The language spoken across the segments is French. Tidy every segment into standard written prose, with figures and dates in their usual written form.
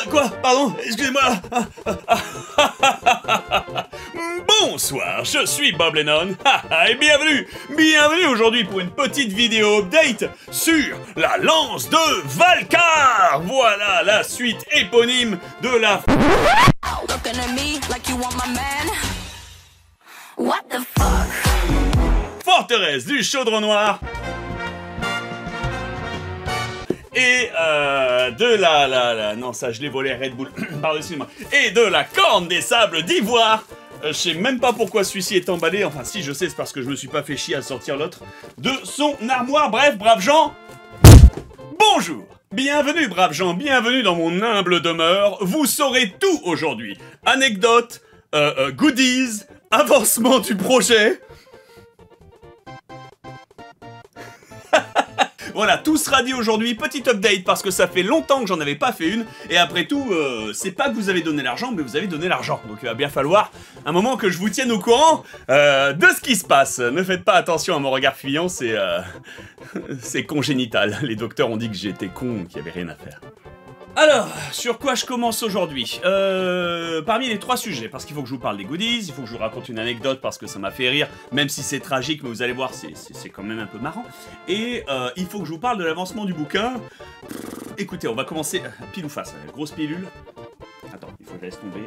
Quoi? Pardon? Excusez-moi. Bonsoir, je suis Bob Lennon. Et bienvenue aujourd'hui pour une petite vidéo update sur la lance de Valcar. Voilà la suite éponyme de la... Forteresse du Chaudron Noir. Et de la... Non, ça, je l'ai volé à Red Bull. Pardon, excusez-moi. Et de la Corne des Sables d'Ivoire. Je sais même pas pourquoi celui-ci est emballé. Enfin, si, je sais, c'est parce que je me suis pas fait chier à sortir l'autre de son armoire. Bref, braves gens, bonjour. Bienvenue, braves gens, bienvenue dans mon humble demeure. Vous saurez tout aujourd'hui. Anecdotes, goodies, avancement du projet... Voilà, tout sera dit aujourd'hui, petite update parce que ça fait longtemps que j'en avais pas fait une, et après tout, c'est pas que vous avez donné l'argent, mais vous avez donné l'argent, donc il va bien falloir un moment que je vous tienne au courant de ce qui se passe. Ne faites pas attention à mon regard fuyant, c'est congénital. Les docteurs ont dit que j'étais con, qu'il y avait rien à faire. Alors, sur quoi je commence aujourd'hui? Parmi les trois sujets, parce qu'il faut que je vous parle des goodies, il faut que je vous raconte une anecdote parce que ça m'a fait rire, même si c'est tragique, mais vous allez voir, c'est quand même un peu marrant. Et il faut que je vous parle de l'avancement du bouquin. Écoutez, on va commencer pile ou face, grosse pilule. Attends, il faut que je laisse tomber.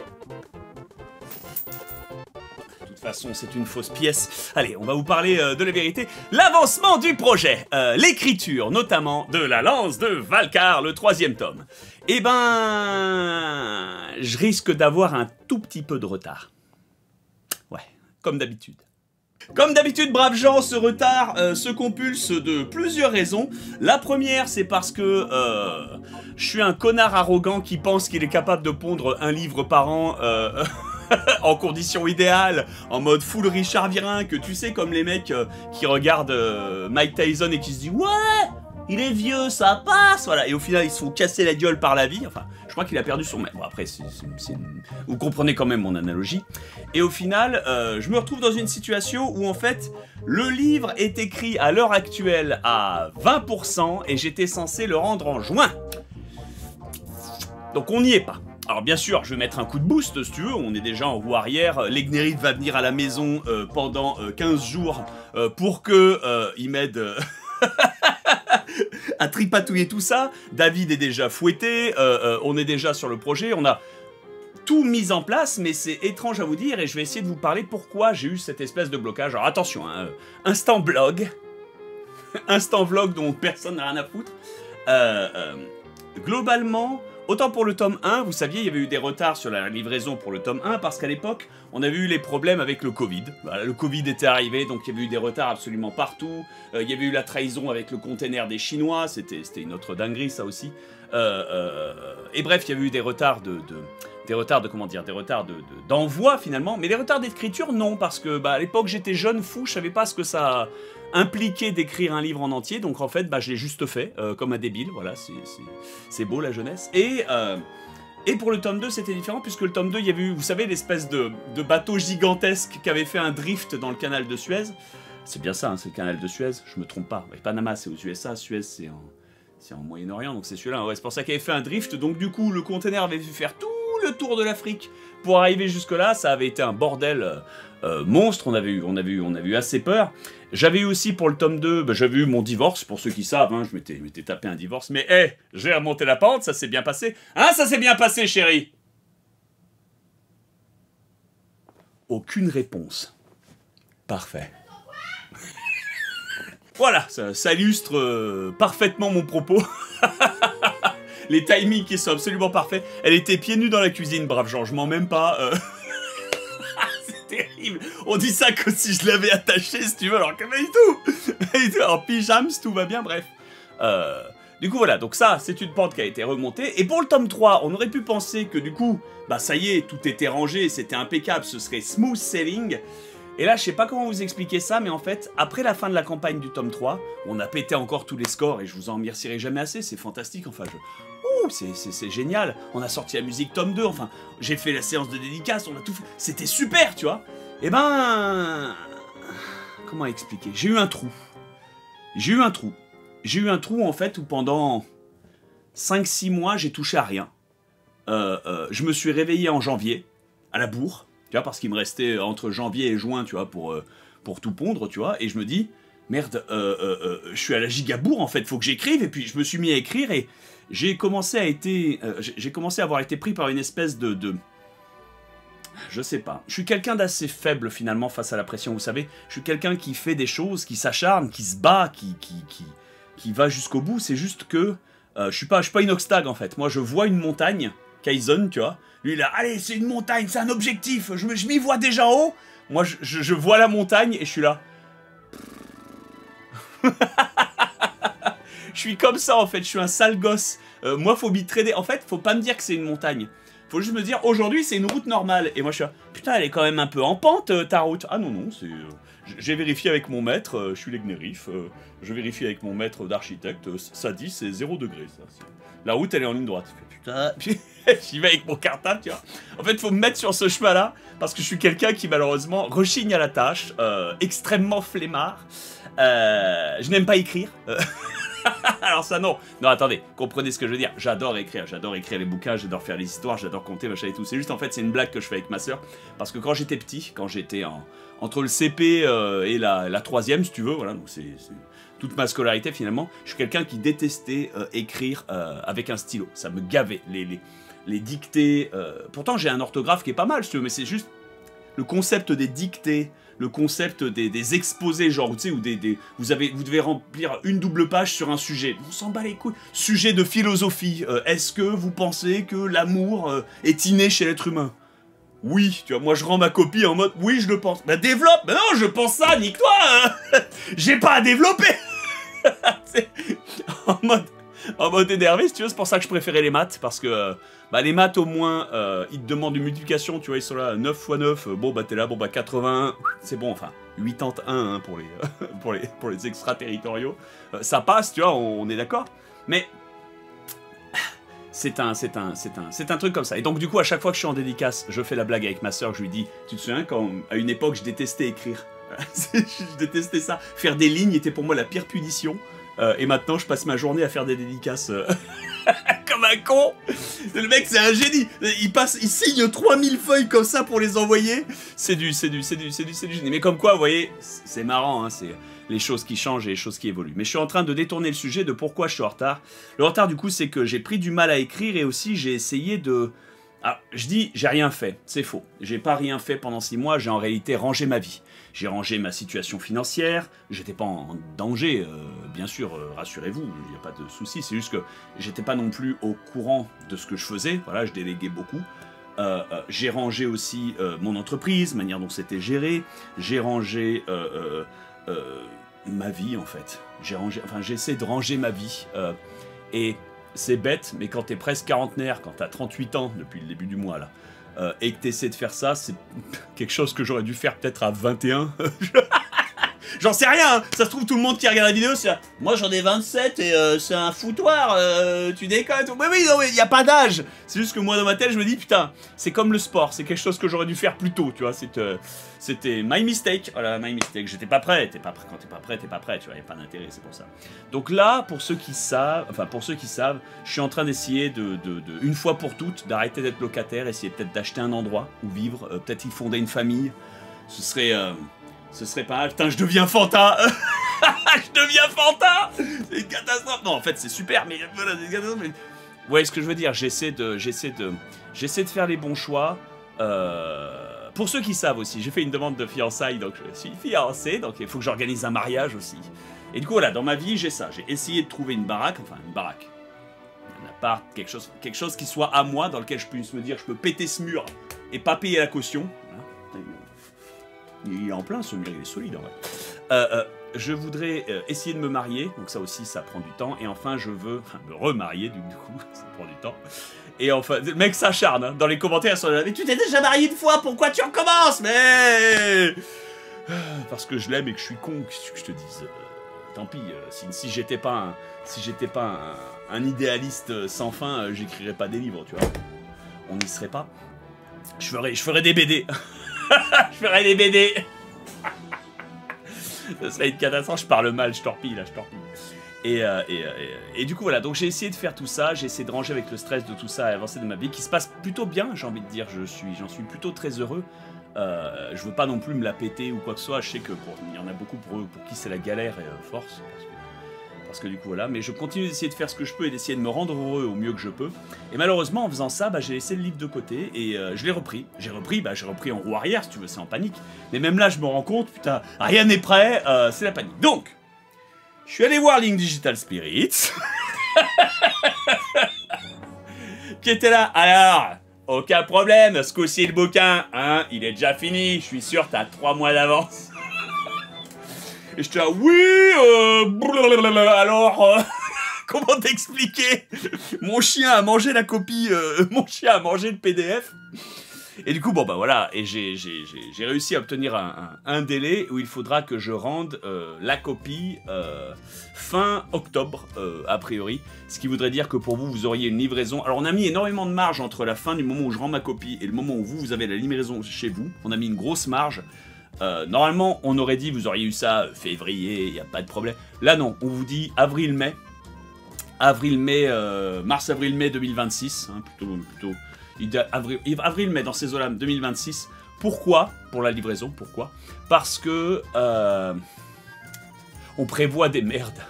De toute façon, c'est une fausse pièce. Allez, on va vous parler de la vérité. L'avancement du projet, l'écriture, notamment de la lance de Valcar, le 3e tome. Eh ben... je risque d'avoir un tout petit peu de retard. Ouais, comme d'habitude. Comme d'habitude, braves gens, ce retard se compulse de plusieurs raisons. La première, c'est parce que je suis un connard arrogant qui pense qu'il est capable de pondre un livre par an... en conditions idéales, en mode full Richard Virin, que tu sais, comme les mecs qui regardent Mike Tyson et qui se disent « Ouais, il est vieux, ça passe !» Voilà, et au final, ils se font casser la gueule par la vie. Enfin, je crois qu'il a perdu son mec. Bon, après, vous comprenez quand même mon analogie. Et au final, je me retrouve dans une situation où, en fait, le livre est écrit à l'heure actuelle à 20% et j'étais censé le rendre en juin. Donc, on n'y est pas. Alors bien sûr, je vais mettre un coup de boost si tu veux, on est déjà en roue arrière, l'Egnerit va venir à la maison pendant 15 jours pour que il m'aide à tripatouiller tout ça. David est déjà fouetté, on est déjà sur le projet, on a tout mis en place, mais c'est étrange à vous dire et je vais essayer de vous parler pourquoi j'ai eu cette espèce de blocage. Alors attention, hein, instant blog, instant vlog dont personne n'a rien à foutre. Globalement... Autant pour le tome 1, vous saviez, il y avait eu des retards sur la livraison pour le tome 1, parce qu'à l'époque, on avait eu les problèmes avec le Covid. Voilà, le Covid était arrivé, donc il y avait eu des retards absolument partout. Il y avait eu la trahison avec le container des Chinois, c'était une autre dinguerie, ça aussi. Et bref, il y avait eu des retards d'envoi finalement, mais des retards d'écriture, non, parce que à l'époque, j'étais jeune fou, je savais pas ce que ça impliquait d'écrire un livre en entier, donc en fait, je l'ai juste fait, comme un débile, voilà, c'est beau la jeunesse. Et pour le tome 2, c'était différent, puisque le tome 2, il y avait eu, vous savez, l'espèce de bateau gigantesque qui avait fait un drift dans le canal de Suez. C'est bien ça, hein, c'est le canal de Suez, je me trompe pas. Et Panama, c'est aux USA, Suez, c'est en Moyen-Orient, donc c'est celui-là. Ouais, c'est pour ça qu'il avait fait un drift, donc du coup, le container avait fait faire tout le tour de l'Afrique pour arriver jusque-là. Ça avait été un bordel monstre, on avait eu assez peur. J'avais eu aussi pour le tome 2, j'avais eu mon divorce, pour ceux qui savent, hein, je m'étais tapé un divorce, mais hé, j'ai remonté la pente, ça s'est bien passé. Hein, ça s'est bien passé, chérie? Aucune réponse. Parfait. Voilà, ça illustre parfaitement mon propos. Les timings qui sont absolument parfaits. Elle était pieds nus dans la cuisine, brave gens, je mens même pas. C'est terrible. On dit ça comme si je l'avais attaché, si tu veux, alors que pas du tout. En pyjamas, tout va bien, bref. Du coup, voilà, donc ça, c'est une pente qui a été remontée. Et pour le tome 3, on aurait pu penser que du coup, ça y est, tout était rangé, c'était impeccable, ce serait smooth sailing. Et là, je sais pas comment vous expliquer ça, mais en fait, après la fin de la campagne du tome 3, on a pété encore tous les scores, et je vous en remercierai jamais assez, c'est fantastique, enfin, c'est génial. On a sorti la musique tome 2, enfin, j'ai fait la séance de dédicace, on a tout fait, c'était super, tu vois. Et comment expliquer? J'ai eu un trou, en fait, où pendant 5-6 mois, j'ai touché à rien. Je me suis réveillé en janvier, à la bourre, tu vois, parce qu'il me restait entre janvier et juin, tu vois, pour tout pondre, tu vois, et je me dis, merde, je suis à la gigabourre, en fait, faut que j'écrive, et puis je me suis mis à écrire, et j'ai commencé à avoir été pris par une espèce de... Je sais pas. Je suis quelqu'un d'assez faible, finalement, face à la pression, vous savez. Je suis quelqu'un qui fait des choses, qui s'acharne, qui se bat, qui va jusqu'au bout, c'est juste que... je suis pas inoxtag, en fait. Moi, je vois une montagne... Kaizen, tu vois. Lui, là, allez, c'est une montagne, c'est un objectif, je m'y vois déjà en haut. Moi, je vois la montagne et je suis là. Je suis comme ça, en fait, je suis un sale gosse. Moi, faut m'y trader. En fait, faut pas me dire que c'est une montagne. Faut juste me dire, aujourd'hui, c'est une route normale. Et moi, je suis là, putain, elle est quand même un peu en pente, ta route. Ah non, non, c'est... J'ai vérifié avec mon maître, je suis l'Egnerif, je vérifie avec mon maître d'architecte, ça dit, c'est 0 degré, ça. La route, elle est en ligne droite. Putain, j'y vais avec mon cartable, tu vois. En fait, faut me mettre sur ce chemin-là, parce que je suis quelqu'un qui, malheureusement, rechigne à la tâche, extrêmement flemmard. Je n'aime pas écrire. Alors ça, non. Non, attendez, comprenez ce que je veux dire. J'adore écrire les bouquins, j'adore faire les histoires, j'adore compter, machin et tout. C'est juste, en fait, c'est une blague que je fais avec ma sœur, parce que quand j'étais petit, quand j'étais entre le CP et la troisième, si tu veux, voilà, donc c'est toute ma scolarité finalement, je suis quelqu'un qui détestait écrire avec un stylo. Ça me gavait, les dictées. Pourtant, j'ai un orthographe qui est pas mal, si tu veux, mais c'est juste le concept des dictées, le concept des exposés, genre, tu sais, où vous devez remplir une double page sur un sujet. On s'en bat les couilles. Sujet de philosophie. Est-ce que vous pensez que l'amour est inné chez l'être humain ? Oui, tu vois, moi je rends ma copie en mode, oui, je le pense. Bah développe. Bah non, je pense ça, nique-toi. J'ai pas à développer. en mode énervé, si tu veux, c'est pour ça que je préférais les maths, parce que bah, les maths au moins, ils te demandent une multiplication, tu vois, ils sont là, 9 x 9, bon bah t'es là, bon bah 81, c'est bon, enfin, 81 hein, pour les extraterritoriaux, ça passe, tu vois, on est d'accord, mais c'est un truc comme ça. Et donc du coup, à chaque fois que je suis en dédicace, je fais la blague avec ma sœur, je lui dis, tu te souviens quand, à une époque, je détestais écrire. Je détestais ça. Faire des lignes était pour moi la pire punition. Et maintenant, je passe ma journée à faire des dédicaces comme un con. Le mec, c'est un génie. Il signe 3000 feuilles comme ça pour les envoyer. C'est du génie. Mais comme quoi, vous voyez, c'est marrant, hein, c'est les choses qui changent et les choses qui évoluent. Mais je suis en train de détourner le sujet de pourquoi je suis en retard. Le retard, du coup, c'est que j'ai pris du mal à écrire et aussi j'ai essayé de... Ah, je dis, j'ai rien fait, c'est faux. J'ai pas rien fait pendant 6 mois, j'ai en réalité rangé ma vie. J'ai rangé ma situation financière, j'étais pas en danger, bien sûr, rassurez-vous, il n'y a pas de souci, c'est juste que j'étais pas non plus au courant de ce que je faisais, voilà, je déléguais beaucoup. J'ai rangé aussi mon entreprise, manière dont c'était géré, j'ai rangé ma vie en fait. J'essaie de ranger ma vie, et... C'est bête, mais quand t'es presque quarantenaire, quand t'as 38 ans depuis le début du mois là, et que t'essaies de faire ça, c'est quelque chose que j'aurais dû faire peut-être à 21. J'en sais rien, hein. Ça se trouve tout le monde qui regarde la vidéo, c'est moi j'en ai 27 et c'est un foutoir, tu déconnes. Mais oui, non mais y a pas d'âge. C'est juste que moi dans ma tête je me dis putain, c'est comme le sport, c'est quelque chose que j'aurais dû faire plus tôt, tu vois. C'était my mistake, voilà, my mistake. J'étais pas prêt, quand t'es pas prêt, t'es pas prêt, tu vois, y a pas d'intérêt, c'est pour ça. Donc là, pour ceux qui savent, je suis en train d'essayer une fois pour toutes, d'arrêter d'être locataire, essayer peut-être d'acheter un endroit où vivre, peut-être y fonder une famille. Ce serait pas mal. Putain, je deviens Fanta. Je deviens Fanta. C'est une catastrophe. Non, en fait, c'est super, mais voilà, c'est une catastrophe. Mais... Ouais, ce que je veux dire, j'essaie de faire les bons choix. Pour ceux qui savent aussi, j'ai fait une demande de fiançailles, donc je suis fiancé, donc il faut que j'organise un mariage aussi. Et du coup, voilà, dans ma vie, j'ai ça. J'ai essayé de trouver une baraque, un appart, quelque chose qui soit à moi, dans lequel je puisse me dire, je peux péter ce mur et pas payer la caution. Voilà. Il est en plein ce mur, il est solide en vrai. Je voudrais essayer de me marier, donc ça aussi ça prend du temps, et enfin je veux me remarier, du coup ça prend du temps. Et enfin, le mec s'acharne, hein. Dans les commentaires sur la... Mais tu t'es déjà marié une fois, pourquoi tu recommences? Mais... Parce que je l'aime et que je suis con, qu'est-ce que je te dise? Tant pis, si j'étais pas un idéaliste sans fin, j'écrirais pas des livres, tu vois. On n'y serait pas. Je ferais des BD. Je ferais des BD. Ce serait une catastrophe, je parle mal, je torpille là, je torpille. Et du coup voilà, donc j'ai essayé de faire tout ça, j'ai essayé de ranger avec le stress de tout ça et avancer de ma vie qui se passe plutôt bien, j'ai envie de dire, j'en suis plutôt très heureux. Je veux pas non plus me la péter ou quoi que ce soit, je sais que il y en a beaucoup pour qui c'est la galère et force, parce que du coup voilà, mais je continue d'essayer de faire ce que je peux et d'essayer de me rendre heureux au mieux que je peux. Et malheureusement en faisant ça, bah, j'ai laissé le livre de côté et je l'ai repris. J'ai repris en roue arrière si tu veux, c'est en panique. Mais même là je me rends compte, putain, rien n'est prêt, c'est la panique. Donc, je suis allé voir Link Digital Spirits, qui était là, alors... Aucun problème, ce coup-ci le bouquin, hein, il est déjà fini, je suis sûr t'as 3 mois d'avance. Et je te dis, oui, alors, comment t'expliquer? Mon chien a mangé la copie, mon chien a mangé le PDF. Et du coup, bon bah voilà, et j'ai réussi à obtenir un délai où il faudra que je rende la copie fin octobre, a priori. Ce qui voudrait dire que pour vous, vous auriez une livraison. Alors on a mis énormément de marge entre la fin du moment où je rends ma copie et le moment où vous avez la livraison chez vous. On a mis une grosse marge. Normalement, on aurait dit, vous auriez eu ça février, il n'y a pas de problème. Là non, on vous dit avril-mai. Mars, avril-mai 2026, hein, plutôt avril-mai dans ces eaux-là 2026. Pourquoi? Pour la livraison, pourquoi? Parce que on prévoit des merdes.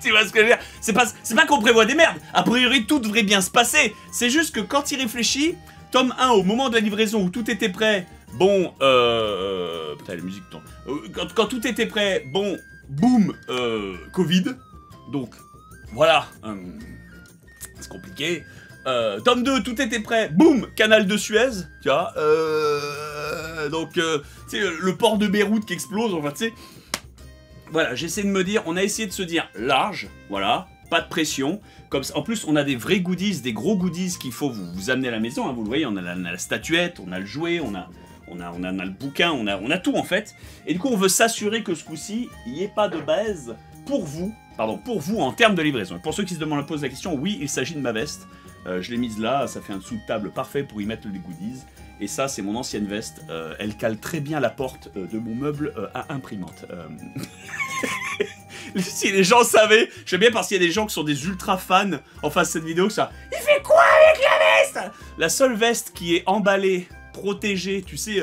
Tu vois ce que je veux dire? C'est pas qu'on prévoit des merdes. A priori, tout devrait bien se passer. C'est juste que quand il réfléchit, tome 1, au moment de la livraison où tout était prêt, bon, putain, la musique tombe. Quand tout était prêt, bon, boum, Covid. Donc, voilà, c'est compliqué. Tome 2, tout était prêt, boum, canal de Suez, tu vois, donc, tu sais, le port de Beyrouth qui explose, enfin, tu sais, voilà, j'essaie de me dire, on a essayé de se dire large, voilà, pas de pression, comme ça, en plus, on a des vrais goodies, des gros goodies qu'il faut vous amener à la maison, hein, vous le voyez, on a la statuette, on a le jouet, on a le bouquin, on a tout, en fait, et du coup, on veut s'assurer que ce coup-ci, il n'y ait pas de baise pour vous en termes de livraison. Et pour ceux qui se posent la question, oui, il s'agit de ma veste. Je l'ai mise là, ça fait un dessous de table parfait pour y mettre les goodies. Et ça, c'est mon ancienne veste. Elle cale très bien la porte de mon meuble à imprimante. Si les gens savaient, j'aime bien parce qu'il y a des gens qui sont des ultra fans en face de cette vidéo, que ça. Il fait quoi avec la veste? La seule veste qui est emballée, protégée, tu sais,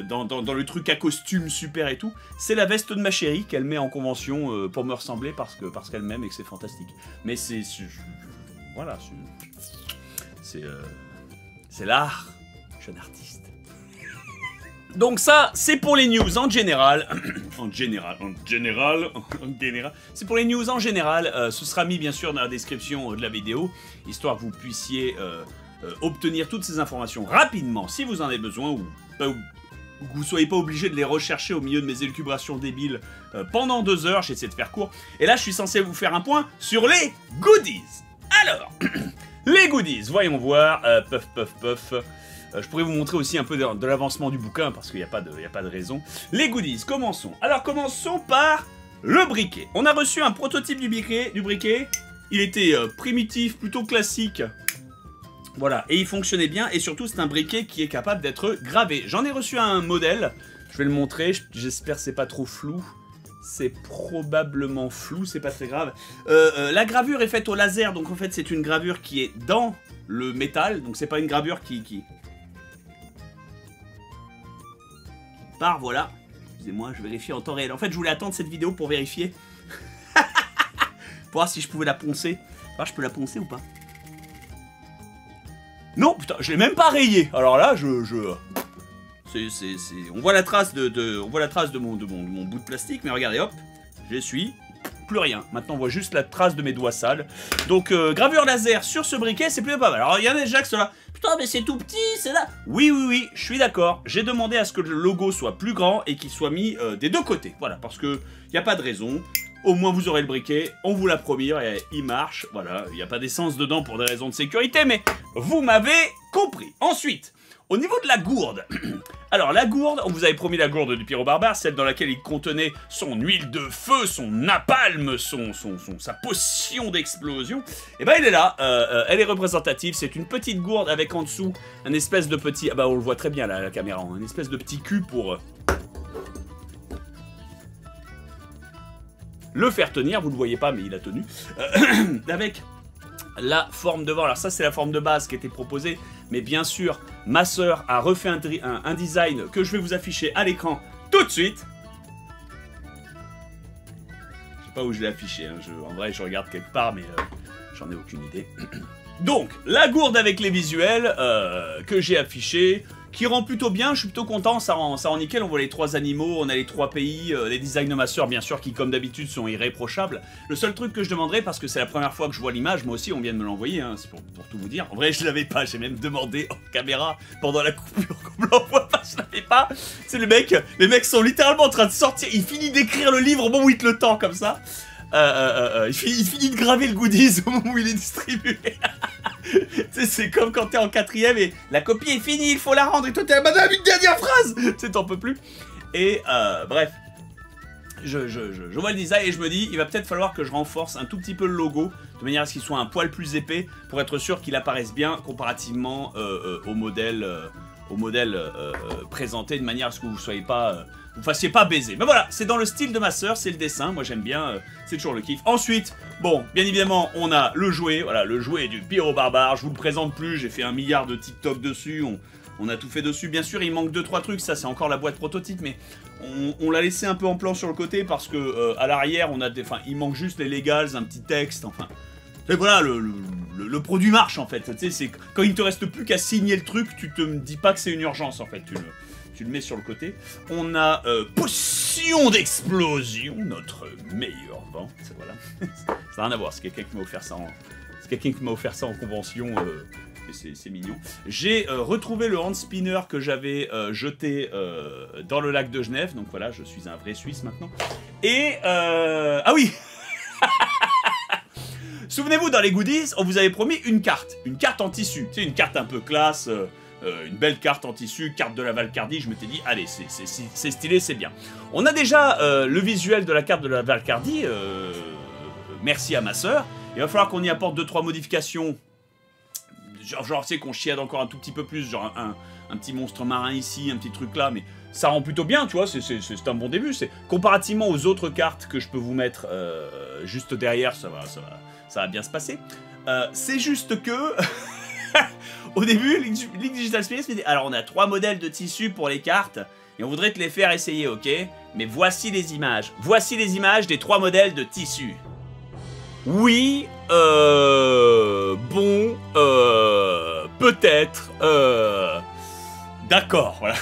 dans le truc à costume super et tout, c'est la veste de ma chérie qu'elle met en convention pour me ressembler parce qu'elle m'aime et que c'est fantastique. Mais c'est voilà, c'est l'art. Je suis un artiste. Donc ça, c'est pour les news en général. En général. C'est pour les news en général. Ce sera mis bien sûr dans la description de la vidéo, histoire que vous puissiez obtenir toutes ces informations rapidement si vous en avez besoin ou que vous ne soyez pas obligé de les rechercher au milieu de mes élucubrations débiles pendant 2 heures. J'essaie de faire court. Et là, je suis censé vous faire un point sur les goodies. Alors, les goodies, voyons voir, puff. Je pourrais vous montrer aussi un peu de l'avancement du bouquin, parce qu'il n'y a pas de raison. Les goodies, commençons. Alors, commençons par le briquet. On a reçu un prototype du briquet. Il était primitif, plutôt classique. Voilà, et il fonctionnait bien, et surtout, c'est un briquet qui est capable d'être gravé. J'en ai reçu un modèle, je vais le montrer, j'espère que c'est pas trop flou. C'est probablement flou, c'est pas très grave. La gravure est faite au laser, donc en fait c'est une gravure qui est dans le métal, donc c'est pas une gravure qui part, voilà. Excusez-moi, je vérifie en temps réel. En fait, je voulais attendre cette vidéo pour vérifier. Pour voir si je pouvais la poncer. Alors, je peux la poncer ou pas? Non, putain, je l'ai même pas rayé. Alors là, on voit la trace de mon bout de plastique, mais regardez, hop, j'essuie, plus rien. Maintenant, on voit juste la trace de mes doigts sales. Donc, gravure laser sur ce briquet, c'est plutôt pas mal. Alors, il y en a déjà qui sont là, putain, mais c'est tout petit, c'est là. Oui, je suis d'accord. J'ai demandé à ce que le logo soit plus grand et qu'il soit mis des 2 côtés. Voilà, parce que il n'y a pas de raison. Au moins, vous aurez le briquet, on vous l'a promis, et il marche. Voilà, il n'y a pas d'essence dedans pour des raisons de sécurité, mais vous m'avez compris. Ensuite, au niveau de la gourde, alors la gourde, on vous avait promis la gourde du Pyro Barbare, celle dans laquelle il contenait son huile de feu, son napalm, sa potion d'explosion. Et ben elle est là, elle est représentative, c'est une petite gourde avec en dessous un espèce de petit, ah bah on le voit très bien là, la caméra, un espèce de petit cul pour... le faire tenir, vous ne le voyez pas mais il a tenu, avec la forme de vent. Alors ça c'est la forme de base qui était proposée, mais bien sûr ma sœur a refait un design que je vais vous afficher à l'écran tout de suite. Je sais pas où je l'ai affiché, hein. En vrai je regarde quelque part mais j'en ai aucune idée. Donc la gourde avec les visuels que j'ai affiché, qui rend plutôt bien, je suis plutôt content, ça rend nickel, on voit les 3 animaux, on a les 3 pays, les designs de ma sœur bien sûr qui comme d'habitude sont irréprochables. Le seul truc que je demanderais, parce que c'est la première fois que je vois l'image, moi aussi on vient de me l'envoyer, hein, c'est pour tout vous dire. En vrai je l'avais pas, j'ai même demandé en caméra pendant la coupure qu'on me l'envoie pas, je l'avais pas. C'est les mecs sont littéralement en train de sortir, il finit d'écrire le livre au moment où il te le tend comme ça. Il finit de graver le goodies au moment où il est distribué. C'est comme quand t'es en 4ème et la copie est finie, il faut la rendre et toi t'es là, madame, une dernière phrase. Tu t'en peux plus. Et bref, je vois le design et je me dis, il va peut-être falloir que je renforce un tout petit peu le logo de manière à ce qu'il soit un poil plus épais pour être sûr qu'il apparaisse bien comparativement au modèle présenté, de manière à ce que vous soyez pas vous fassiez pas baiser. Mais voilà, c'est dans le style de ma sœur, c'est le dessin, moi j'aime bien, c'est toujours le kiff. Ensuite, bon, bien évidemment, on a le jouet, voilà, le jouet du pyro barbare, je vous le présente plus, j'ai fait 1 milliard de TikTok dessus, on a tout fait dessus. Bien sûr, il manque 2-3 trucs, ça c'est encore la boîte prototype, mais on l'a laissé un peu en plan sur le côté parce que à l'arrière, on a il manque juste les legals, un petit texte, enfin... Et voilà, le produit marche en fait, tu sais, c'est quand il ne te reste plus qu'à signer le truc, tu te dis pas que c'est une urgence en fait, tu le mets sur le côté. On a Potion d'explosion, notre meilleur vent, voilà. Ça n'a rien à voir, c'est quelqu'un qui m'a offert ça en convention, c'est mignon. J'ai retrouvé le hand spinner que j'avais jeté dans le lac de Genève, donc voilà, je suis un vrai Suisse maintenant. Et ah oui. Souvenez-vous, dans les goodies, on vous avait promis une carte en tissu, tu sais, une carte un peu classe, une belle carte en tissu, carte de la Valcardie. Je m'étais dit, allez, c'est stylé, c'est bien. On a déjà le visuel de la carte de la Valcardie, merci à ma sœur. Il va falloir qu'on y apporte 2-3 modifications, genre tu sais, qu'on chiade encore un tout petit peu plus, genre un petit monstre marin ici, un petit truc là, mais ça rend plutôt bien, tu vois, c'est un bon début. Comparativement aux autres cartes que je peux vous mettre juste derrière, ça va bien se passer. C'est juste que... Au début, Link Digital Spirits me dit, alors on a 3 modèles de tissu pour les cartes, et on voudrait te les faire essayer, ok? Mais voici les images. Voici les images des 3 modèles de tissu. Oui, bon, peut-être, d'accord, voilà.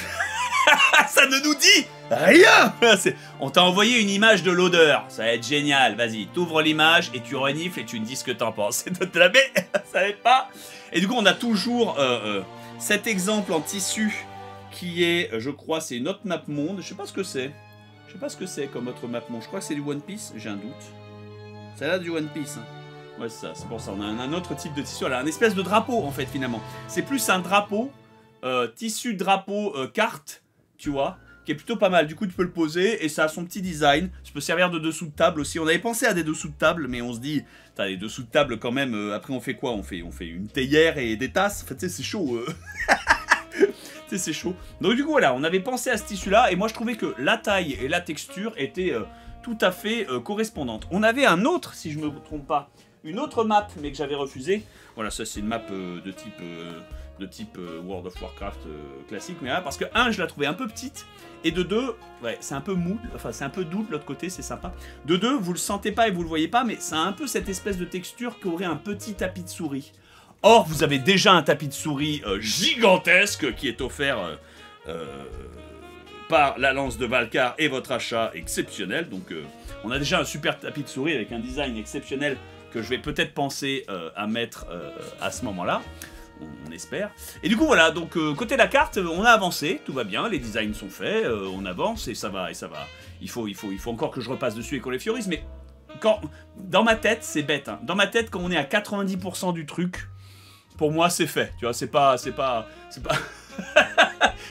Ça ne nous dit rien. On t'a envoyé une image de l'odeur, ça va être génial, vas-y, t'ouvres l'image et tu renifles et tu me dis ce que t'en penses. C'est de la mais ça savait pas. Et du coup on a toujours cet exemple en tissu qui est, je crois, c'est une autre map monde, je sais pas ce que c'est. Je sais pas ce que c'est comme autre map monde, je crois que c'est du One Piece, j'ai un doute. Ça a l'air du One Piece, hein. Ouais c'est ça, c'est pour ça, on a un autre type de tissu, là, un espèce de drapeau en fait finalement. C'est plus un drapeau, tissu drapeau carte, tu vois, qui est plutôt pas mal. Du coup, tu peux le poser et ça a son petit design. Ça peut servir de dessous de table aussi. On avait pensé à des dessous de table, mais on se dit, t'as les dessous de table quand même. Après, on fait quoi? On fait une théière et des tasses. En fait, tu sais, c'est chaud. Tu sais, c'est chaud. Donc, du coup, voilà, on avait pensé à ce tissu-là et moi, je trouvais que la taille et la texture étaient tout à fait correspondantes. On avait un autre, si je me trompe pas, une autre map, mais que j'avais refusé. Voilà, ça, c'est une map de type World of Warcraft classique, mais là, parce que je la trouvais un peu petite, et de 2, ouais, c'est un peu mou, enfin c'est un peu doux de l'autre côté, c'est sympa. De 2, vous le sentez pas et vous le voyez pas, mais ça a un peu cette espèce de texture qui aurait un petit tapis de souris. Or, vous avez déjà un tapis de souris gigantesque qui est offert par la lance de Valcar et votre achat exceptionnel, donc on a déjà un super tapis de souris avec un design exceptionnel que je vais peut-être penser à mettre à ce moment-là. On espère. Et du coup voilà, donc côté de la carte, on a avancé, tout va bien, les designs sont faits, on avance et ça va. Il faut encore que je repasse dessus et qu'on les fiorise, mais dans ma tête, c'est bête, hein. Dans ma tête, quand on est à 90% du truc, pour moi c'est fait, tu vois, c'est pas...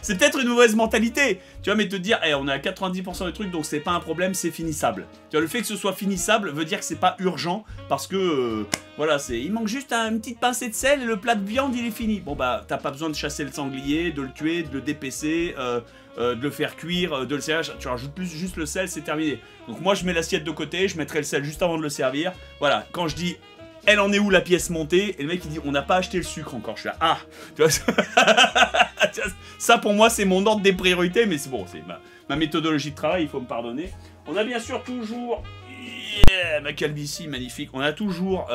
C'est peut-être une mauvaise mentalité, tu vois, mais te dire, hey, on est à 90% du truc, donc c'est pas un problème, c'est finissable. Tu vois, le fait que ce soit finissable veut dire que c'est pas urgent, parce que, voilà, il manque juste une petite pincée de sel et le plat de viande, il est fini. Bon, bah, t'as pas besoin de chasser le sanglier, de le tuer, de le dépecer, de le faire cuire, de le servir, tu rajoutes juste le sel, c'est terminé. Donc moi je mets l'assiette de côté, je mettrai le sel juste avant de le servir. Voilà, quand je dis elle en est où la pièce montée, et le mec il dit on n'a pas acheté le sucre encore. Je suis là, ah, tu vois, ça pour moi c'est mon ordre des priorités, mais c'est bon, c'est ma méthodologie de travail, il faut me pardonner. On a bien sûr toujours, ma calvitie magnifique, on a toujours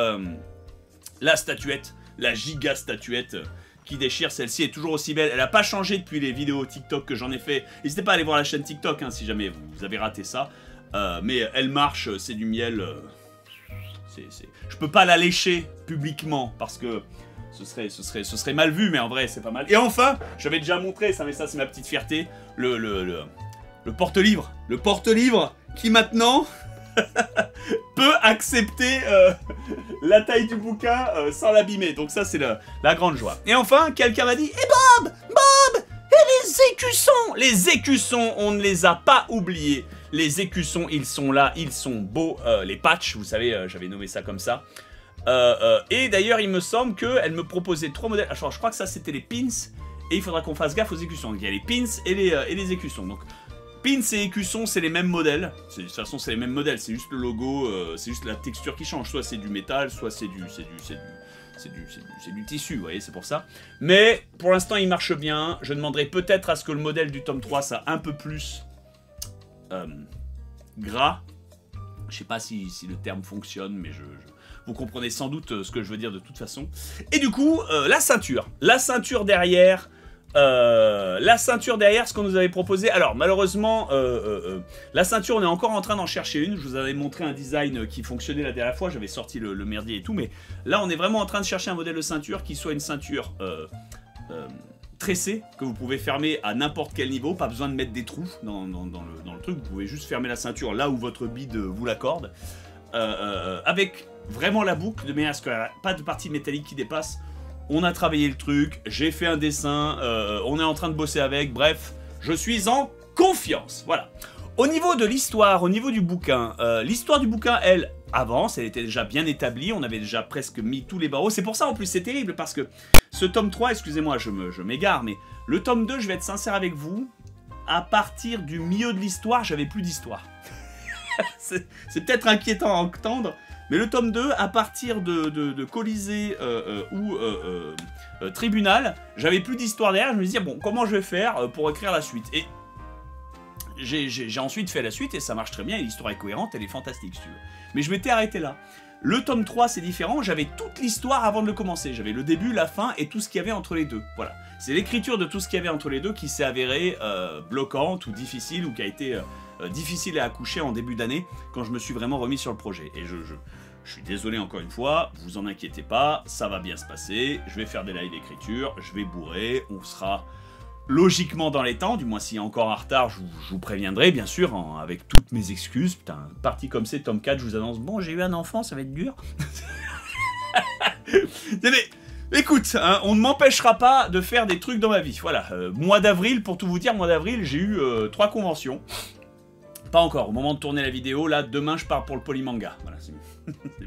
la statuette, la giga statuette qui déchire. Celle-ci est toujours aussi belle, elle n'a pas changé depuis les vidéos TikTok que j'en ai fait. N'hésitez pas à aller voir la chaîne TikTok hein, si jamais vous avez raté ça, mais elle marche, c'est du miel. Je peux pas la lécher publiquement parce que ce serait mal vu, mais en vrai c'est pas mal. Et enfin, j'avais déjà montré ça, mais ça c'est ma petite fierté, le porte-livre. Le porte-livre qui maintenant peut accepter la taille du bouquin sans l'abîmer. Donc ça c'est la grande joie. Et enfin, quelqu'un m'a dit, et Bob, et les écussons? Les écussons, on ne les a pas oubliés. Les écussons, ils sont là, ils sont beaux. Les patchs, vous savez, j'avais nommé ça comme ça. Et d'ailleurs, il me semble qu'elle me proposait 3 modèles. Alors, je crois que ça, c'était les pins. Et il faudra qu'on fasse gaffe aux écussons. Donc, il y a les pins et les écussons. Donc, pins et écussons, c'est les mêmes modèles. De toute façon, c'est les mêmes modèles. C'est juste le logo, c'est juste la texture qui change. Soit c'est du métal, soit c'est du tissu, vous voyez, c'est pour ça. Mais, pour l'instant, il marche bien. Je demanderai peut-être à ce que le modèle du tome 3 soit un peu plus... gras. Je sais pas si le terme fonctionne, mais vous comprenez sans doute ce que je veux dire de toute façon. Et du coup, la ceinture. La ceinture derrière, ce qu'on nous avait proposé. Alors, malheureusement, la ceinture, on est encore en train d'en chercher une. Je vous avais montré un design qui fonctionnait la dernière fois. J'avais sorti le merdier et tout. Mais là, on est vraiment en train de chercher un modèle de ceinture qui soit une ceinture... tressé, que vous pouvez fermer à n'importe quel niveau, pas besoin de mettre des trous dans le truc, vous pouvez juste fermer la ceinture là où votre bide vous l'accorde, avec vraiment la boucle, de manière à ce qu'il n'y ait pas de partie métallique qui dépasse. On a travaillé le truc, j'ai fait un dessin, on est en train de bosser avec, bref, je suis en confiance, voilà. Au niveau de l'histoire, au niveau du bouquin, l'histoire du bouquin, elle, avance, elle était déjà bien établie, on avait déjà presque mis tous les barreaux, c'est pour ça en plus c'est terrible, parce que ce tome 3, excusez-moi, je m'égare, mais le tome 2, je vais être sincère avec vous, à partir du milieu de l'histoire, j'avais plus d'histoire. C'est peut-être inquiétant à entendre, mais le tome 2, à partir de Colisée ou Tribunal, j'avais plus d'histoire derrière, je me disais, bon, comment je vais faire pour écrire la suite? Et j'ai ensuite fait la suite et ça marche très bien, et l'histoire est cohérente, elle est fantastique si tu veux. Mais je m'étais arrêté là. Le tome 3 c'est différent, j'avais toute l'histoire avant de le commencer, j'avais le début, la fin et tout ce qu'il y avait entre les deux. Voilà, c'est l'écriture de tout ce qu'il y avait entre les deux qui s'est avérée bloquante ou difficile, ou qui a été difficile à accoucher en début d'année quand je me suis vraiment remis sur le projet. Et je suis désolé encore une fois, vous en inquiétez pas, ça va bien se passer, je vais faire des lives d'écriture, je vais bourrer, on sera... logiquement dans les temps, du moins s'il y a encore un retard, je vous préviendrai, bien sûr, avec toutes mes excuses. Putain, parti comme c'est, tome 4, je vous annonce, bon, j'ai eu un enfant, ça va être dur. Mais, écoute, hein, on ne m'empêchera pas de faire des trucs dans ma vie. Voilà, mois d'avril, pour tout vous dire, mois d'avril, j'ai eu 3 conventions. Pas encore, au moment de tourner la vidéo, là, demain, je pars pour le Polymanga. Voilà, c'est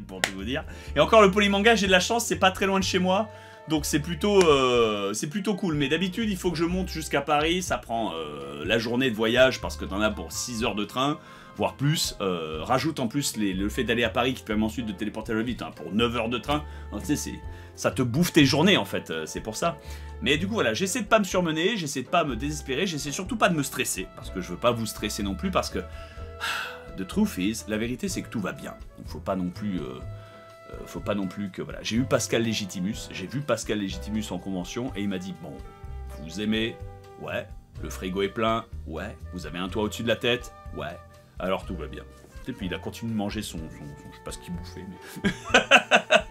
pour tout vous dire. Et encore, le Polymanga, j'ai de la chance, c'est pas très loin de chez moi. Donc c'est plutôt cool, mais d'habitude il faut que je monte jusqu'à Paris, ça prend la journée de voyage parce que t'en as pour 6 heures de train, voire plus, rajoute en plus le fait d'aller à Paris qui te permet ensuite de téléporter à la ville, pour 9 heures de train, tu sais, ça te bouffe tes journées en fait, c'est pour ça. Mais du coup voilà, j'essaie de pas me surmener, j'essaie de pas me désespérer, j'essaie surtout pas de me stresser, parce que je veux pas vous stresser non plus, parce que, the truth is, la vérité c'est que tout va bien, donc faut pas non plus que, voilà, j'ai eu Pascal Légitimus, j'ai vu Pascal Légitimus en convention, et il m'a dit, bon, vous aimez, ouais, le frigo est plein, ouais, vous avez un toit au-dessus de la tête, ouais, alors tout va bien. Et puis il a continué de manger son je sais pas ce qu'il bouffait, mais...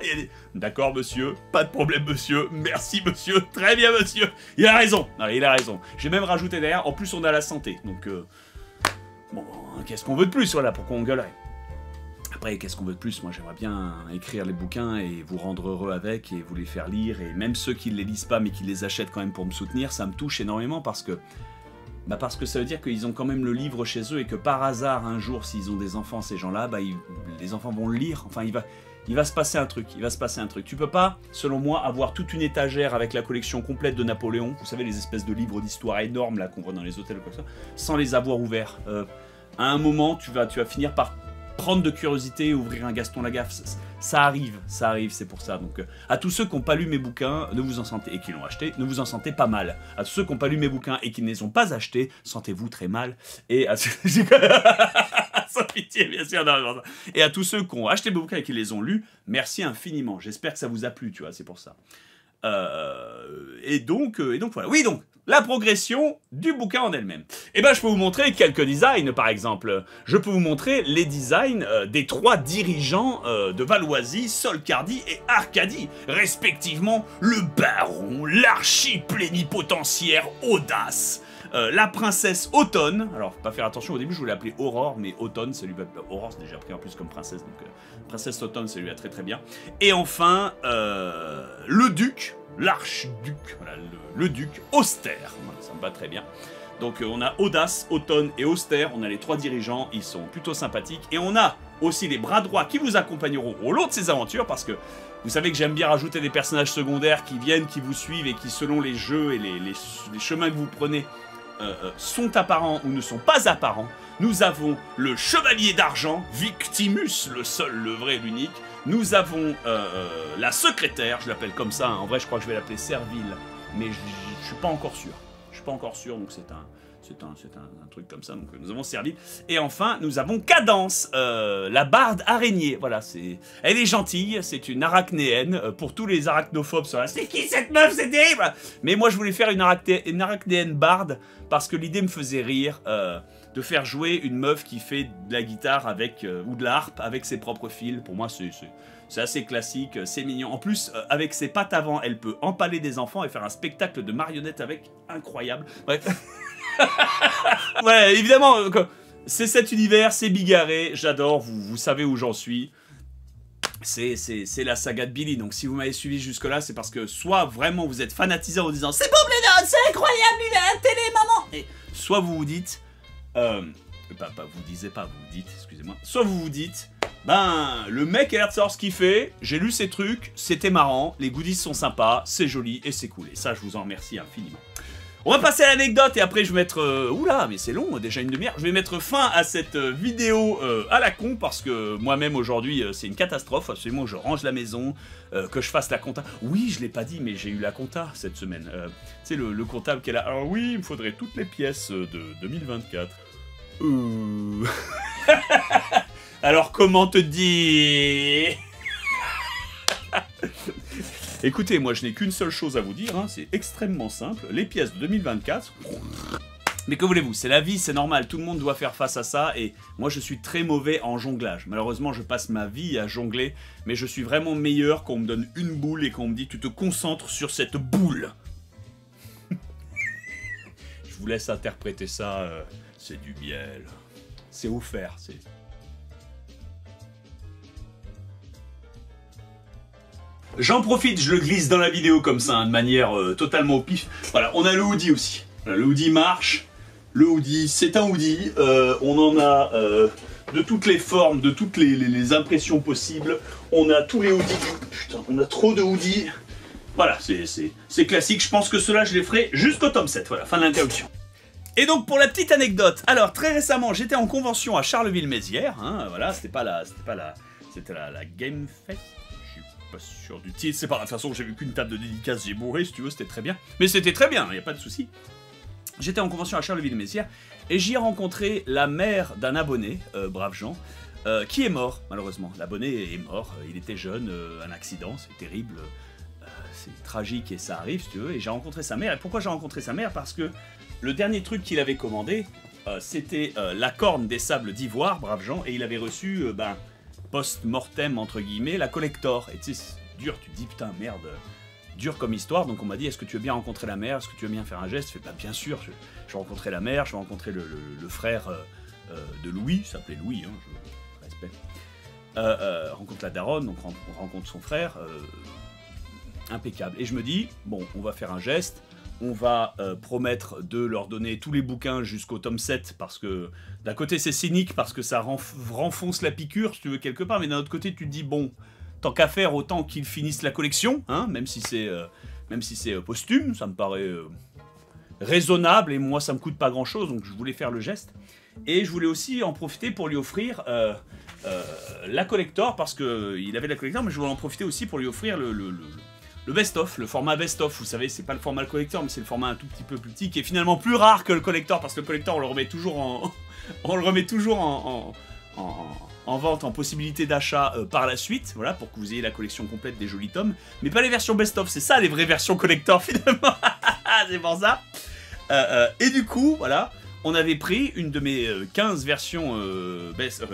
Il a dit, d'accord monsieur, pas de problème monsieur, merci monsieur, très bien monsieur, il a raison, non, il a raison. J'ai même rajouté derrière, en plus on a la santé, donc, bon, qu'est-ce qu'on veut de plus, voilà, pourquoi on gueulerait? Après, qu'est-ce qu'on veut de plus? Moi, j'aimerais bien écrire les bouquins et vous rendre heureux avec et vous les faire lire. Et même ceux qui ne les lisent pas, mais qui les achètent quand même pour me soutenir, ça me touche énormément parce que Bah parce que ça veut dire qu'ils ont quand même le livre chez eux et que par hasard, un jour, s'ils ont des enfants, ces gens-là, bah les enfants vont le lire. Enfin, il va se passer un truc, il va se passer un truc. Tu peux pas, selon moi, avoir toute une étagère avec la collection complète de Napoléon, vous savez, les espèces de livres d'histoire énormes là qu'on voit dans les hôtels ou quoi que ce soit, sans les avoir ouverts. À un moment, tu vas finir par prendre de curiosité et ouvrir un Gaston Lagaffe. Ça arrive, c'est pour ça. Donc, à tous ceux qui n'ont pas lu mes bouquins, ne vous en sentez, et qui l'ont acheté, ne vous en sentez pas mal. À tous ceux qui n'ont pas lu mes bouquins et qui ne les ont pas achetés, sentez-vous très mal. Et à ceux... Sans pitié, bien sûr. Non. Et à tous ceux qui ont acheté mes bouquins et qui les ont lus, merci infiniment. J'espère que ça vous a plu, tu vois, c'est pour ça. Et donc voilà. Oui, donc, la progression du bouquin en elle-même. Et ben, je peux vous montrer quelques designs, par exemple. Je peux vous montrer les designs des 3 dirigeants de Valoisy, Solcardy et Arcadie, respectivement le baron, l'archi-plénipotentiaire Audace, la princesse Automne. Alors, faut pas faire attention, au début, je voulais l'appeler Aurore, mais Automne, ça lui va... Aurore, c'est déjà pris en plus comme princesse, donc princesse Automne, ça lui va très très bien. Et enfin, le duc, l'archiduc, voilà, le duc Austère. Voilà, ça me va très bien. Donc, on a Audace, Automne et Austère. On a les 3 dirigeants, ils sont plutôt sympathiques. Et on a aussi les bras droits qui vous accompagneront au long de ces aventures, parce que vous savez que j'aime bien rajouter des personnages secondaires qui viennent, qui vous suivent et qui, selon les jeux et les chemins que vous prenez, sont apparents ou ne sont pas apparents. Nous avons le chevalier d'argent, Victimus, le seul, le vrai, l'unique. Nous avons la secrétaire, je l'appelle comme ça, hein. En vrai je crois que je vais l'appeler Servile, mais je suis pas encore sûr. Je suis pas encore sûr, donc c'est un truc comme ça, donc nous avons Servile. Et enfin, nous avons Cadence, la barde araignée, voilà, elle est gentille, c'est une arachnéenne, pour tous les arachnophobes, c'est qui cette meuf, c'est terrible. Mais moi je voulais faire une arachnéenne barde, parce que l'idée me faisait rire, de faire jouer une meuf qui fait de la guitare avec, ou de la harpe avec ses propres fils. Pour moi, c'est assez classique, c'est mignon. En plus, avec ses pattes avant, elle peut empaler des enfants et faire un spectacle de marionnettes avec, incroyable. Bref. Ouais, évidemment, c'est cet univers, c'est bigarré, j'adore, vous savez où j'en suis. C'est la saga de Billy, donc si vous m'avez suivi jusque là, c'est parce que soit vraiment vous êtes fanatisé en disant c'est Bob Lennon, c'est incroyable, il a la télé, maman, et soit vous vous dites, vous dites, excusez-moi, soit vous vous dites, ben, le mec a l'air de savoir ce qu'il fait, j'ai lu ses trucs, c'était marrant, les goodies sont sympas, c'est joli et c'est cool, et ça je vous en remercie infiniment. On va passer à l'anecdote et après je vais mettre... oula, mais c'est long, déjà une demi-heure. Je vais mettre fin à cette vidéo à la con parce que moi-même aujourd'hui c'est une catastrophe. Absolument, je range la maison, que je fasse la compta. Oui, je l'ai pas dit, mais j'ai eu la compta cette semaine. Tu sais, le comptable qui est là. Alors oui, il me faudrait toutes les pièces de 2024. Alors comment te dire? Écoutez, moi je n'ai qu'une seule chose à vous dire, hein, c'est extrêmement simple, les pièces de 2024, mais que voulez-vous, c'est la vie, c'est normal, tout le monde doit faire face à ça, et moi je suis très mauvais en jonglage. Malheureusement je passe ma vie à jongler, mais je suis vraiment meilleur quand on me donne une boule et qu'on me dit tu te concentres sur cette boule. Je vous laisse interpréter ça, c'est du miel, c'est offert, c'est... J'en profite, je le glisse dans la vidéo comme ça, hein, de manière totalement au pif. Voilà, on a le hoodie aussi. Voilà, le hoodie marche. Le hoodie, c'est un hoodie. On en a de toutes les formes, de toutes les impressions possibles. On a tous les hoodies. Putain, on a trop de hoodies. Voilà, c'est classique. Je pense que cela, je les ferai jusqu'au tome 7. Voilà, fin de l'interruption. Et donc pour la petite anecdote, alors très récemment, j'étais en convention à Charleville-Mézières. Hein, voilà, c'était la Game Fest. Pas sûr du titre, c'est pas la façon que j'ai vu qu'une table de dédicace, j'ai bourré si tu veux, c'était très bien. Mais c'était très bien, y a pas de souci. J'étais en convention à Charleville-Mézières et j'y ai rencontré la mère d'un abonné, brave Jean, qui est mort, malheureusement. L'abonné est mort, il était jeune, un accident, c'est terrible, c'est tragique et ça arrive si tu veux. Et j'ai rencontré sa mère, et pourquoi j'ai rencontré sa mère? Parce que le dernier truc qu'il avait commandé, c'était la corne des sables d'ivoire, brave Jean, et il avait reçu, post-mortem entre guillemets, la collector. Et tu sais, c'est dur, tu te dis putain merde, dur comme histoire. Donc on m'a dit est-ce que tu veux bien rencontrer la mère, est-ce que tu veux bien faire un geste? Je fais pas bien sûr, je vais rencontrer la mère, je vais rencontrer le frère de Louis, il s'appelait Louis, hein, je respecte. Rencontre la daronne, donc on rencontre son frère, impeccable. Et je me dis bon, on va faire un geste, on va promettre de leur donner tous les bouquins jusqu'au tome 7, parce que d'un côté c'est cynique, parce que ça renfonce la piqûre, si tu veux, quelque part, mais d'un autre côté tu te dis, bon, tant qu'à faire, autant qu'ils finissent la collection, hein, même si c'est posthume, ça me paraît raisonnable, et moi ça me coûte pas grand chose, donc je voulais faire le geste. Et je voulais aussi en profiter pour lui offrir la collector, parce qu'il avait la collector, mais je voulais en profiter aussi pour lui offrir le best-of, le format best-of. Vous savez, c'est pas le format collector, mais c'est le format un tout petit peu plus petit, qui est finalement plus rare que le collector, parce que le collector, on le remet toujours en vente, en possibilité d'achat par la suite, voilà, pour que vous ayez la collection complète des jolis tomes, mais pas les versions best-of. C'est ça les vraies versions collector finalement. C'est pour ça. Et du coup, voilà, on avait pris une de mes 15 versions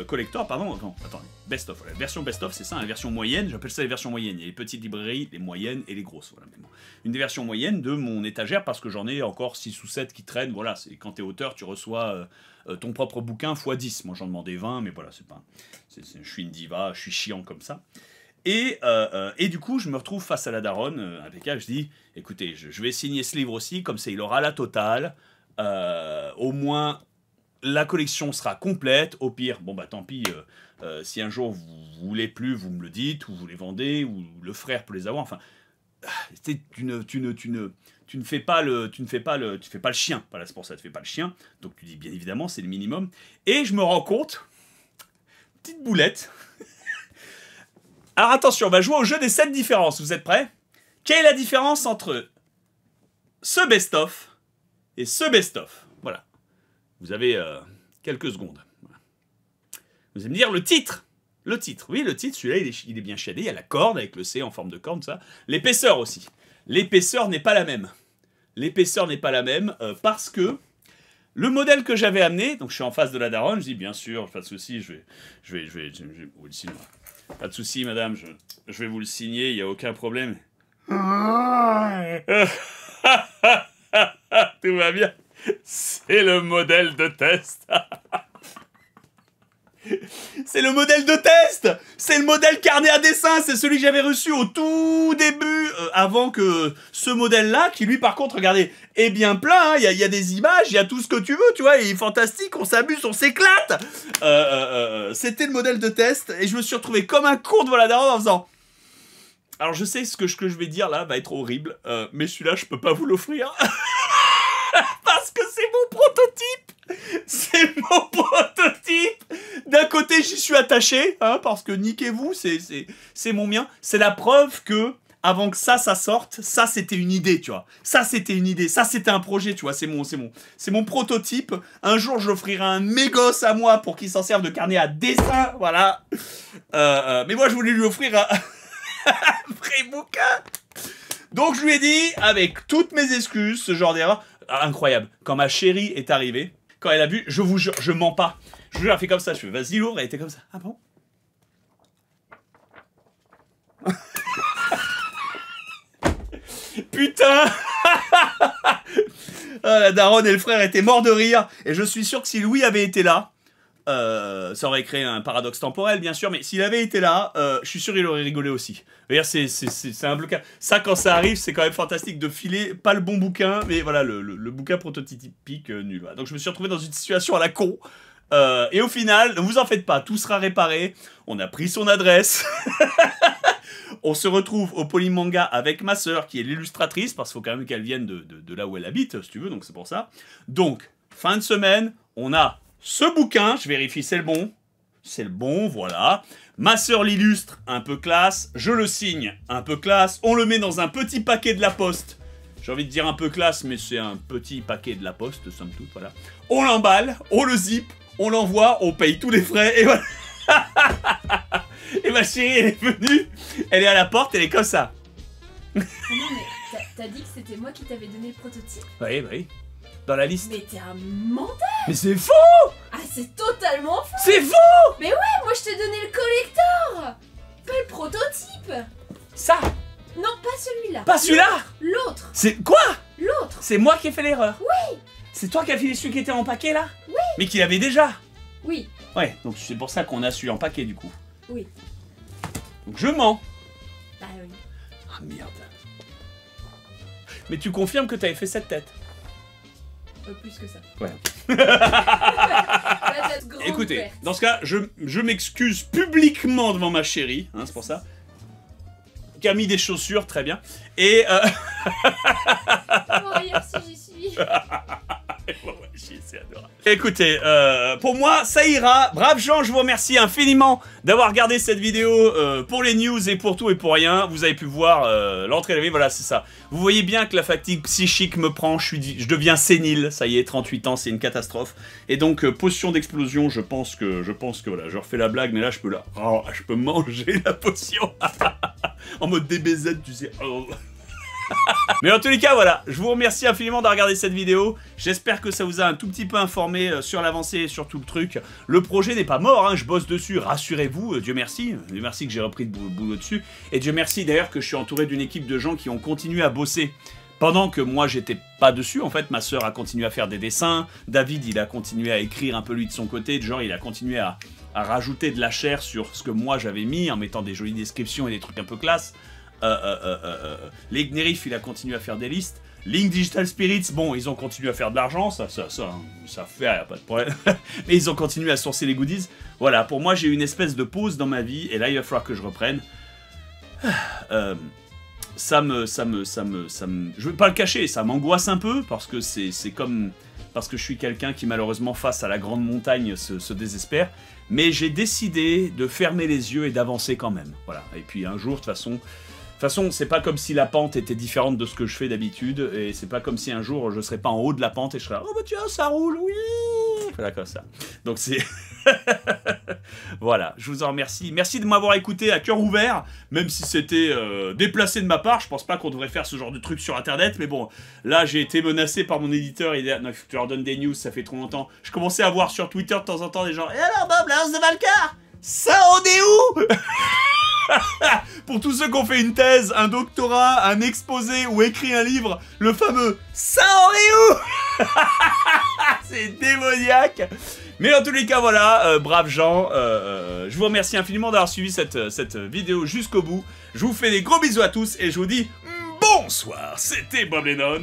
collector, pardon, attends, best-of, voilà, version best-of, c'est ça, la version moyenne, j'appelle ça les versions moyennes, il y a les petites librairies, les moyennes et les grosses, voilà, mais bon. Une des versions moyennes de mon étagère, parce que j'en ai encore 6 ou 7 qui traînent, voilà, c'est quand t'es auteur, tu reçois ton propre bouquin x 10, moi j'en demandais 20, mais voilà, c'est pas, je suis une diva, je suis chiant comme ça. Et du coup, je me retrouve face à la daronne, avec elle, je dis, écoutez, je vais signer ce livre aussi, comme ça il aura la totale, au moins la collection sera complète, au pire, bon bah tant pis, si un jour vous voulez plus, vous me le dites, ou vous les vendez, ou le frère peut les avoir, enfin, tu ne fais pas le chien, voilà, c'est pour ça, tu fais pas le chien, donc tu dis bien évidemment, c'est le minimum, et je me rends compte, petite boulette, alors attention, on va jouer au jeu des 7 différences, vous êtes prêts? Quelle est la différence entre ce best-of et ce best-of? Voilà. Vous avez quelques secondes. Voilà. Vous allez me dire le titre. Le titre. Oui, le titre, celui-là, il est bien shadé. Il y a la corde avec le C en forme de corde, ça. L'épaisseur aussi. L'épaisseur n'est pas la même. L'épaisseur n'est pas la même parce que le modèle que j'avais amené, donc je suis en face de la daronne, je dis bien sûr, pas de souci, je vais vous le signer. Pas de souci, madame, je vais vous le signer, il n'y a aucun problème. Tout va bien. C'est le modèle de test. C'est le modèle de test. C'est le modèle carnet à dessin. C'est celui que j'avais reçu au tout début, avant que ce modèle-là, qui lui, par contre, regardez, est bien plein. Hein. Il y a des images, il y a tout ce que tu veux, tu vois. Il est fantastique, on s'amuse, on s'éclate. C'était le modèle de test. Et je me suis retrouvé comme un con devant la daronne en faisant... Alors, je sais ce que je vais dire là va être horrible, mais celui-là, je peux pas vous l'offrir. Parce que c'est mon prototype. C'est mon prototype. D'un côté, j'y suis attaché, hein, parce que niquez-vous, c'est mon mien. C'est la preuve que, avant que ça sorte, ça c'était une idée, tu vois. Ça c'était une idée, ça c'était un projet, tu vois. C'est mon prototype. Un jour, j'offrirai un mégosse à moi pour qu'il s'en serve de carnet à dessin, voilà. Mais moi, je voulais lui offrir un vrai bouquin. Donc, je lui ai dit, avec toutes mes excuses, ce genre d'erreur, incroyable. Quand ma chérie est arrivée, quand elle a vu, je vous jure, je mens pas. Je vous jure, elle fait comme ça, je fais, vas-y, l'ouvre, elle était comme ça. Ah bon? Putain. La daronne et le frère étaient morts de rire. Et je suis sûr que si Louis avait été là, ça aurait créé un paradoxe temporel, bien sûr, mais s'il avait été là, je suis sûr qu'il aurait rigolé aussi. C'est un blocage. Ça, quand ça arrive, c'est quand même fantastique de filer, pas le bon bouquin, mais voilà, le bouquin prototypique nul. Voilà. Donc je me suis retrouvé dans une situation à la con. Et au final, ne vous en faites pas, tout sera réparé. On a pris son adresse. On se retrouve au Polymanga avec ma sœur, qui est l'illustratrice, parce qu'il faut quand même qu'elle vienne de là où elle habite, si tu veux, donc c'est pour ça. Donc, fin de semaine, on a ce bouquin, je vérifie, c'est le bon. C'est le bon, voilà. Ma sœur l'illustre, un peu classe. Je le signe, un peu classe. On le met dans un petit paquet de la poste. J'ai envie de dire un peu classe, mais c'est un petit paquet de la poste, somme toute, voilà. On l'emballe, on le zip, on l'envoie, on paye tous les frais, et voilà. Et ma chérie, elle est venue, elle est à la porte, elle est comme ça. Non, mais t'as dit que c'était moi qui t'avais donné le prototype? Oui, oui. Dans la liste. Mais t'es un menteur! Mais c'est faux! Ah, c'est totalement faux! C'est faux! Mais ouais, moi je t'ai donné le collector! Pas le prototype! Ça! Non, pas celui-là! Pas celui-là! L'autre! C'est quoi? L'autre! C'est moi qui ai fait l'erreur! Oui! C'est toi qui as filé celui qui était en paquet là? Oui! Mais qui l'avait déjà? Oui! Ouais, donc c'est pour ça qu'on a celui en paquet du coup. Oui. Donc je mens! Bah oui. Ah merde! Mais tu confirmes que t'avais fait cette tête? Plus que ça. Ouais. La tête grande Écoutez, ouverte. dans ce cas, je m'excuse publiquement devant ma chérie, hein, c'est pour ça. Qui a mis des chaussures, très bien. Et... Oh, regarde si j'y suis. Ouais, c'est adorable. Écoutez, pour moi, ça ira. Braves gens, je vous remercie infiniment d'avoir regardé cette vidéo pour les news et pour tout et pour rien. Vous avez pu voir l'entrée de la vie, voilà, c'est ça. Vous voyez bien que la fatigue psychique me prend, je deviens sénile, ça y est, 38 ans, c'est une catastrophe. Et donc, potion d'explosion, je pense que voilà, je refais la blague, mais là, je peux manger la potion. En mode DBZ, tu sais. Oh. Mais en tous les cas, voilà, je vous remercie infiniment d'avoir regardé cette vidéo. J'espère que ça vous a un tout petit peu informé sur l'avancée et sur tout le truc. Le projet n'est pas mort, hein, je bosse dessus, rassurez-vous, Dieu merci. Dieu merci que j'ai repris le boulot dessus. Et Dieu merci d'ailleurs que je suis entouré d'une équipe de gens qui ont continué à bosser. Pendant que moi j'étais pas dessus, en fait, ma soeur a continué à faire des dessins. David, il a continué à écrire un peu lui de son côté. Genre, il a continué à rajouter de la chair sur ce que moi j'avais mis en mettant des jolies descriptions et des trucs un peu classe. Legnerif, il a continué à faire des listes. Link Digital Spirits, bon, ils ont continué à faire de l'argent, ça fait, y'a pas de problème. Mais ils ont continué à sourcer les goodies. Voilà, pour moi, j'ai eu une espèce de pause dans ma vie, et là, il va falloir que je reprenne. Je vais pas le cacher, ça m'angoisse un peu, parce que c'est comme... Parce que je suis quelqu'un qui, malheureusement, face à la grande montagne, se désespère. Mais j'ai décidé de fermer les yeux et d'avancer quand même. Voilà, et puis un jour, de toute façon, c'est pas comme si la pente était différente de ce que je fais d'habitude, et c'est pas comme si un jour je serais pas en haut de la pente et je serais là, oh bah tiens, ça roule, oui. Voilà, comme ça. Donc c'est... Voilà, je vous en remercie. Merci de m'avoir écouté à cœur ouvert, même si c'était déplacé de ma part. Je pense pas qu'on devrait faire ce genre de truc sur internet, mais bon, là j'ai été menacé par mon éditeur, il a dit, non, il faut que tu leur donnes des news, ça fait trop longtemps. Je commençais à voir sur Twitter de temps en temps des gens, et alors Bob, la hausse de Valcar, ça en est où? Pour tous ceux qui ont fait une thèse, un doctorat, un exposé ou écrit un livre, le fameux « ça en est où ?» C'est démoniaque. Mais en tous les cas, voilà, braves gens, je vous remercie infiniment d'avoir suivi cette vidéo jusqu'au bout. Je vous fais des gros bisous à tous et je vous dis bonsoir. C'était Bob Lennon.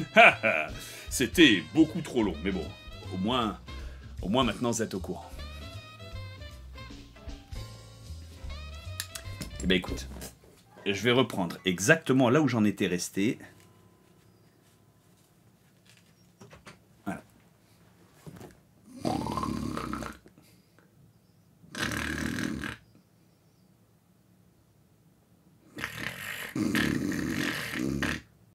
C'était beaucoup trop long, mais bon, au moins maintenant vous êtes au courant. Eh ben écoute, je vais reprendre exactement là où j'en étais resté.